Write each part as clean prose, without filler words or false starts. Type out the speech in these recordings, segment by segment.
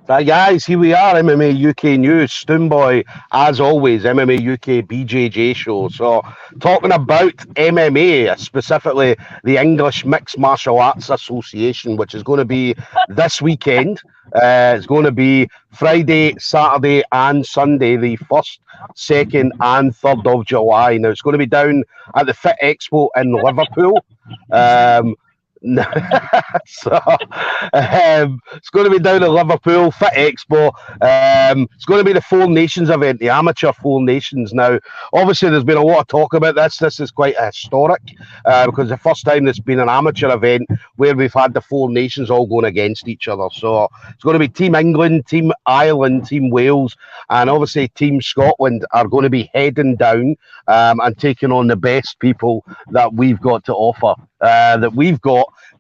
Guys, here we are, MMA UK News, Stoomboy, as always, MMA UK BJJ show. So, talking about MMA, specifically the English Mixed Martial Arts Association, which is going to be this weekend. It's going to be Friday, Saturday, and Sunday, the 1st, 2nd, and 3rd of July. Now, it's going to be down at the Fit Expo in Liverpool. So it's going to be down at Liverpool Fit Expo. It's going to be the Four Nations event, the amateur Four Nations. Now, obviously, there's been a lot of talk about this. This is quite historic because the first time there's been an amateur event where we've had the Four Nations all going against each other. So it's going to be Team England, Team Ireland, Team Wales, and obviously Team Scotland are going to be heading down and taking on the best people that we've got to offer.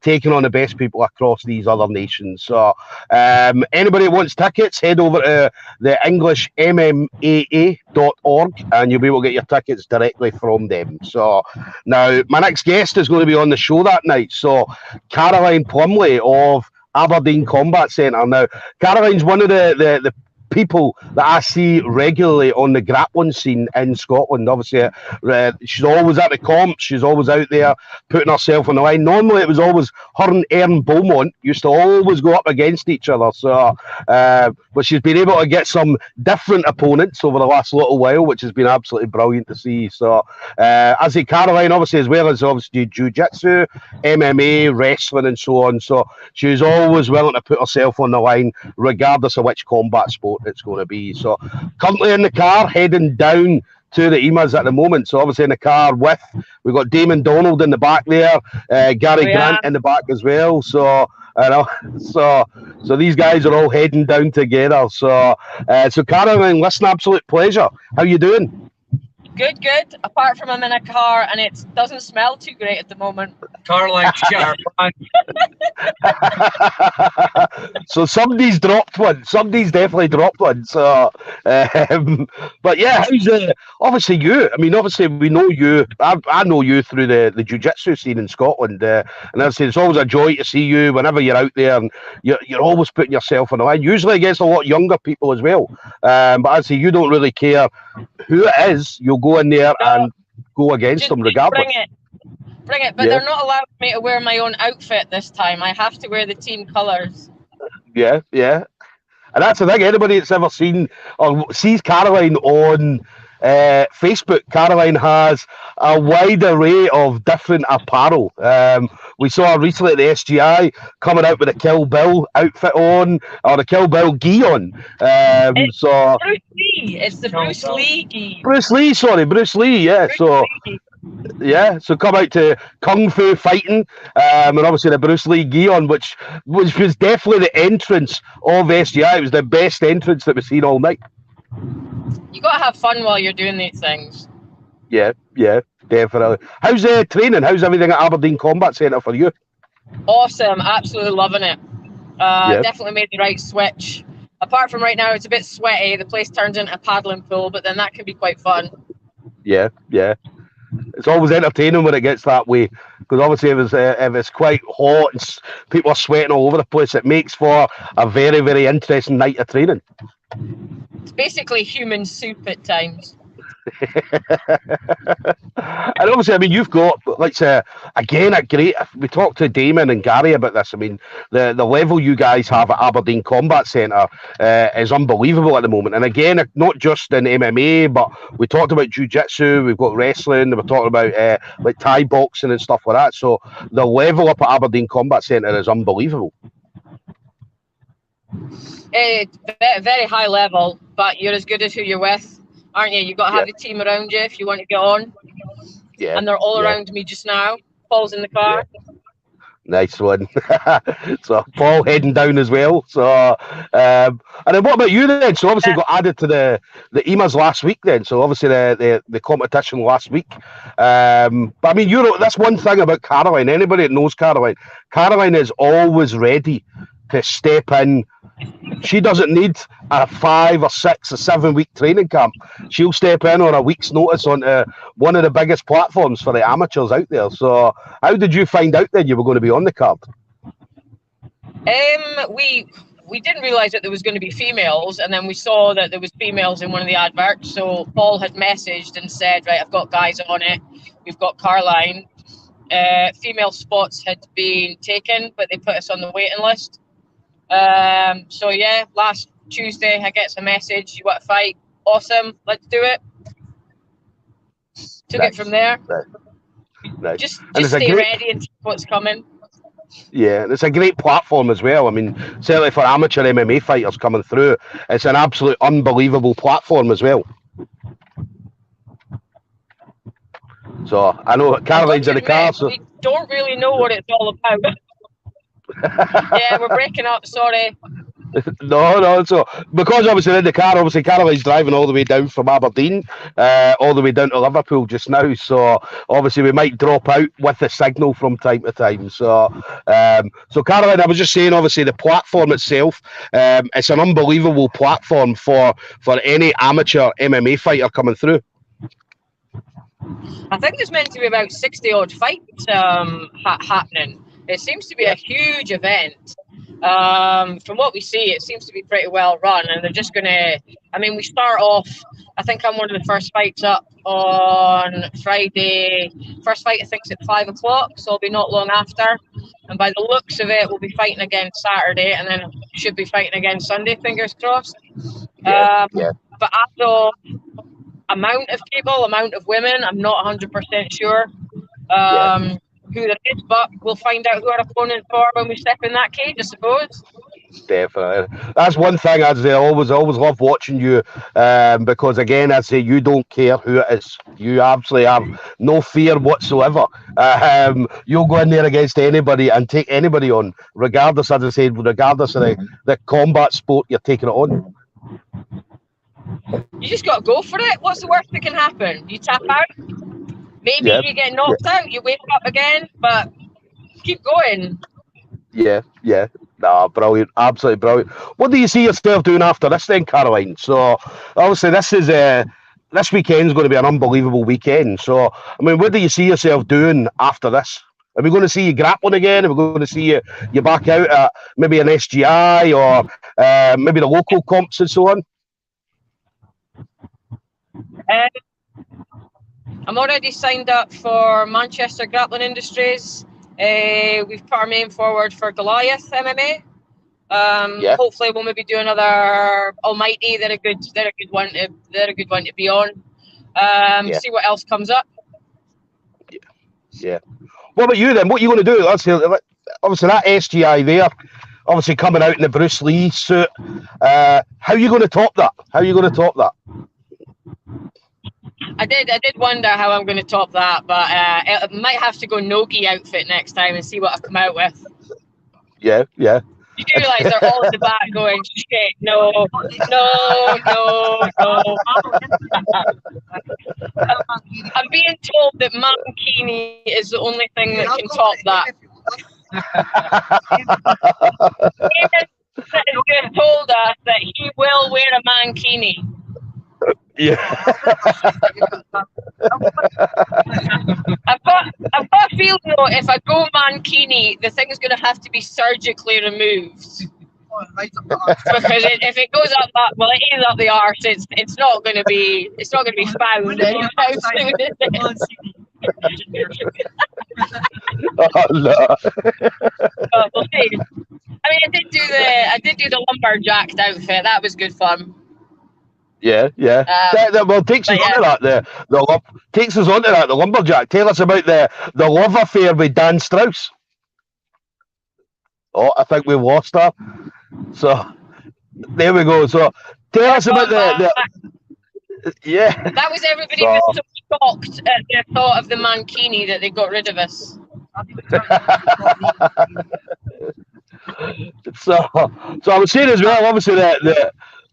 Taking on the best people across these other nations. So anybody that wants tickets, head over to the English EMMAA.org and you'll be able to get your tickets directly from them. So now my next guest is going to be on the show that night. So Caroline Plumley of Aberdeen Combat Centre. Now, Caroline's one of the people that I see regularly on the grappling scene in Scotland. Obviously, she's always at the comps. She's always out there putting herself on the line. Normally, it was always her and Erin Beaumont used to always go up against each other. So, but she's been able to get some different opponents over the last little while, which has been absolutely brilliant to see. So, as a Caroline, obviously, as well as obviously jiu-jitsu, MMA, wrestling, and so on. So, she's always willing to put herself on the line, regardless of which combat sport it's going to be. So currently in the car heading down to the EMMAAs at the moment. So obviously in the car we've got Damon Donald in the back there, Gary Grant in the back as well. So so these guys are all heading down together. So Caroline, listen, absolute pleasure. How you doing? Good. Apart from I'm in a car and it doesn't smell too great at the moment. Caroline, so somebody's dropped one. Somebody's definitely dropped one. So, but yeah, obviously you. I mean, obviously we know you. I know you through the jiu-jitsu scene in Scotland, and I say it's always a joy to see you whenever you're out there, and you're always putting yourself on the line. Usually against a lot younger people as well. But I say you don't really care who it is. You'll go in there and go against them regardless. Bring it, but they're not allowing me to wear my own outfit this time. I have to wear the team colours. Yeah. And that's the thing, anybody that's ever seen or sees Caroline on Facebook, Caroline has a wide array of different apparel. We saw her recently at the SGI coming out with a Kill Bill outfit on, or a Kill Bill gi on. It's Bruce Lee. It's the Bruce Lee gi. Bruce Lee, yeah. So come out to Kung Fu fighting, and obviously the Bruce Lee gi on, which was definitely the entrance of SGI. It was the best entrance that we've seen all night. You got to have fun while you're doing these things. Yeah, definitely. How's training? How's everything at Aberdeen Combat Centre for you? Awesome, absolutely loving it. Definitely made the right switch. Apart from right now, it's a bit sweaty. The place turns into a paddling pool, but then that can be quite fun. Yeah. It's always entertaining when it gets that way, because obviously if it's quite hot and people are sweating all over the place, it makes for a very, very interesting night of training. It's basically human soup at times. And obviously, I mean, you've got, like, again, a great. We talked to Damon and Gary about this. I mean, the level you guys have at Aberdeen Combat Centre is unbelievable at the moment. And again, not just in MMA, but we talked about jiu-jitsu, we've got wrestling, we're talking about like Thai boxing and stuff like that. So the level up at Aberdeen Combat Centre is unbelievable. It's very high level, but you're as good as who you're with, aren't you? You've got to have the team around you if you want to get on. Yeah. And they're all around me just now. Paul's in the car. Yeah. Nice one. So Paul heading down as well. So and then what about you then? So obviously got added to the EMMAAs last week then. So obviously the competition last week. But I mean, that's one thing about Caroline. Anybody that knows Caroline is always ready to step in. She doesn't need a 5 or 6 or 7 week training camp. She'll step in on a week's notice onto one of the biggest platforms for the amateurs out there. So how did you find out then you were going to be on the card? we didn't realise that there was going to be females, and then we saw that there was females in one of the adverts. So Paul had messaged and said, right, I've got guys on it. We've got Caroline. Female spots had been taken, but they put us on the waiting list. So yeah, last Tuesday I get a message, you want to fight? Awesome, let's do it. Took it from there. Nice. Just stay ready and see what's coming. Yeah, and it's a great platform as well. I mean, certainly for amateur MMA fighters coming through, it's an absolute unbelievable platform as well. So I know Caroline's in the car. So we don't really know what it's all about. Yeah, we're breaking up. Sorry. No. So because obviously in the car, obviously Caroline's driving all the way down from Aberdeen, all the way down to Liverpool just now. So obviously we might drop out with the signal from time to time. So Caroline, I was just saying, obviously the platform itself, it's an unbelievable platform for any amateur MMA fighter coming through. I think there's meant to be about 60 odd fights happening. It seems to be a huge event. From what we see, it seems to be pretty well run, and they're just going to, I mean, we start off, I think I'm one of the first fights up on Friday. First fight, I think, is at 5 o'clock, so it'll be not long after. And by the looks of it, we'll be fighting again Saturday, and then should be fighting again Sunday, fingers crossed. But as of amount of people, amount of women, I'm not 100% sure who there is, but we'll find out who our opponents are when we step in that cage, I suppose. Definitely. That's one thing I always love watching you, because again, I say you don't care who it is. You absolutely have no fear whatsoever. You'll go in there against anybody and take anybody on, regardless, as I said, regardless of the combat sport you're taking it on. You just got to go for it. What's the worst that can happen? You tap out. Maybe you get knocked out, you wake up again, but keep going. Yeah. No, brilliant. Absolutely brilliant. What do you see yourself doing after this then, Caroline? So, obviously, this weekend's going to be an unbelievable weekend. So, I mean, what do you see yourself doing after this? Are we going to see you grappling again? Are we going to see you back out at maybe an SGI or maybe the local comps and so on? I'm already signed up for Manchester Grappling Industries. We've put our name forward for Goliath MMA. Hopefully we'll maybe do another Almighty. They're a good one to be on. See what else comes up. Yeah. What about you then? What are you going to do? Obviously that SGI there, obviously coming out in the Bruce Lee suit. How are you going to top that? I did wonder how I'm going to top that, but I might have to go Nogi outfit next time and see what I come out with. Yeah. You do realise they're all in the back going, shit, no. I'm being told that mankini is the only thing that can top that. He has told us that he will wear a mankini. Yeah. I've got a feeling though, if I go mankini, the thing's going to have to be surgically removed. Because if it goes up that, well, it is up the arse. It's not going to be found anytime soon. Oh no. We'll see. I mean, I did do the lumberjack outfit. That was good fun. Yeah. Takes us onto that. Takes us onto that. The lumberjack. Tell us about the love affair with Dan Strauss. Oh, I think we lost her. So there we go. So tell us about the. Yeah. That was everybody was so shocked at the thought of the mankini that they got rid of us. So I was saying as well, obviously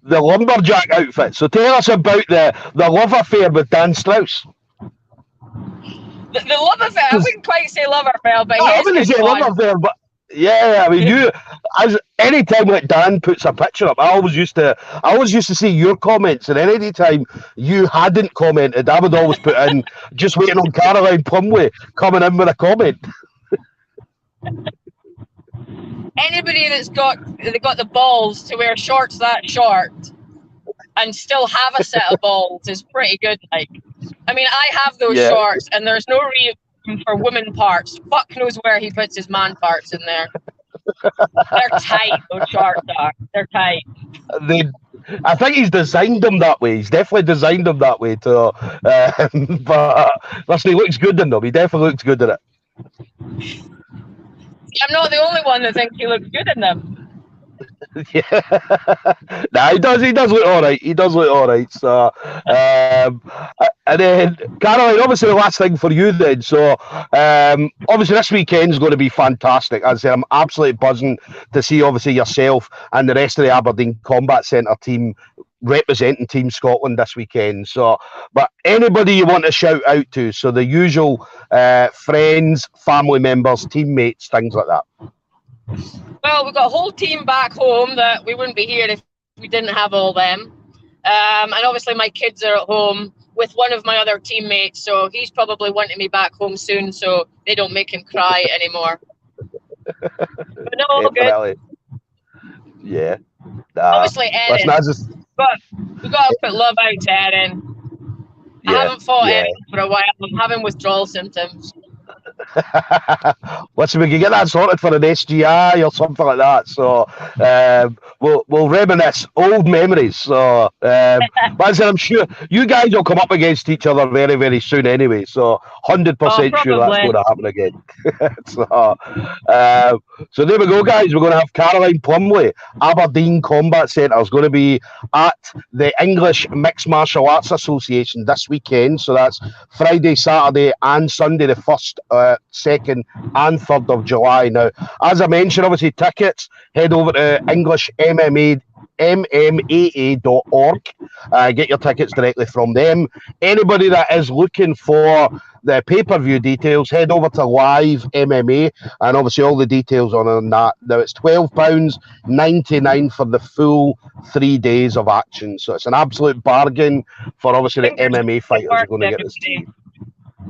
the lumberjack outfit. So tell us about the love affair with Dan Strauss. The love affair, I wouldn't quite say love affair, but I wouldn't say love affair, but yeah, I mean any time like Dan puts a picture up, I always used to see your comments, and any time you hadn't commented, I would always put in just waiting on Caroline Plumley coming in with a comment. anybody that's got the balls to wear shorts that short and still have a set of balls is pretty good. Like, I mean, I have those shorts, and there's no reason for women parts. Fuck knows where he puts his man parts in there. They're tight. Those shorts are. They're tight. I think he's designed them that way. He's definitely designed them that way too. But listen, he looks good in them. He definitely looks good in it. I'm not the only one that thinks he looks good in them. Yeah, nah, he does. He does look all right. He does look all right. So, and then Caroline, obviously the last thing for you then. So, obviously this weekend is going to be fantastic. As I say, I'm absolutely buzzing to see obviously yourself and the rest of the Aberdeen Combat Centre team representing Team Scotland this weekend. So, but anybody you want to shout out to, so the usual friends, family members, teammates, things like that. Well, we've got a whole team back home that we wouldn't be here if we didn't have all them. And obviously my kids are at home with one of my other teammates, so he's probably wanting me back home soon so they don't make him cry anymore. But no, all good. Yeah. Obviously, Erin. But we've got to put love out to Erin. I haven't fought Erin for a while. I'm having withdrawal symptoms. Listen, we can get that sorted for an SGI or something like that. So we'll reminisce old memories. So but I said, I'm sure you guys will come up against each other very, very soon anyway. So 100% sure that's going to happen again. So there we go, guys. We're going to have Caroline Plumley, Aberdeen Combat Centre, is going to be at the English Mixed Martial Arts Association this weekend. So that's Friday, Saturday, and Sunday, the 1st, 2nd, and 3rd of July. Now, as I mentioned, obviously tickets, head over to English MMA. EMMAA.org. Get your tickets directly from them. Anybody that is looking for the pay-per-view details, head over to Live MMA, and obviously all the details on that. Now it's £12.99 for the full 3 days of action. So it's an absolute bargain for obviously the MMA fighters who are going to get this.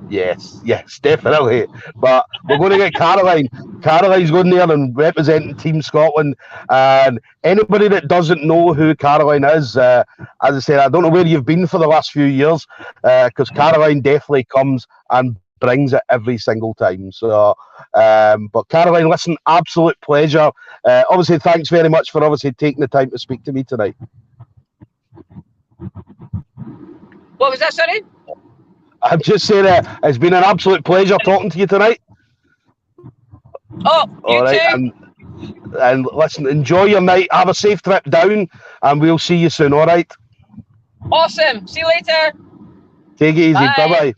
Yes, definitely. But we're going to get Caroline. Caroline's going there and representing Team Scotland. And anybody that doesn't know who Caroline is, as I said, I don't know where you've been for the last few years, because Caroline definitely comes and brings it every single time. So, but Caroline, listen, absolute pleasure. Obviously, thanks very much for obviously taking the time to speak to me tonight. What was that, sorry? I'm just saying it's been an absolute pleasure talking to you tonight. Oh, you too. And listen, enjoy your night. Have a safe trip down, and we'll see you soon. All right. Awesome. See you later. Take it easy. Bye bye.